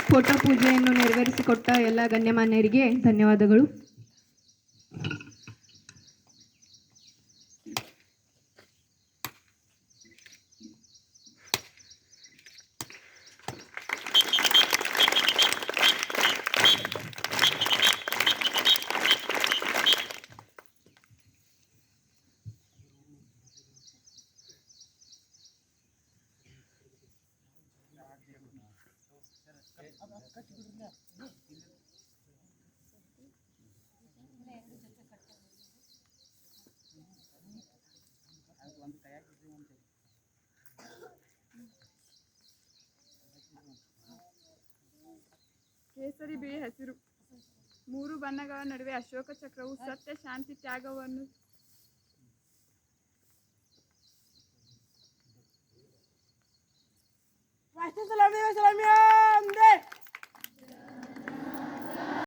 Photo ಪೂಜೆಯನ್ನು ನೆರವೇರಿಸಿಕೊಟ್ಟ ಎಲ್ಲ ಗಣ್ಯಮಾನ್ಯರಿಗೆ ಧನ್ಯವಾದಗಳು. ಕೇಸರಿ ಬಿಳಿ ಹಸಿರು ಮೂರು ಬಣ್ಣಗಳ ನಡುವೆ ಅಶೋಕ ಚಕ್ರವು ಸತ್ಯ ಶಾಂತಿ ತ್ಯಾಗವನ್ನು ರಾಷ್ಟ್ರ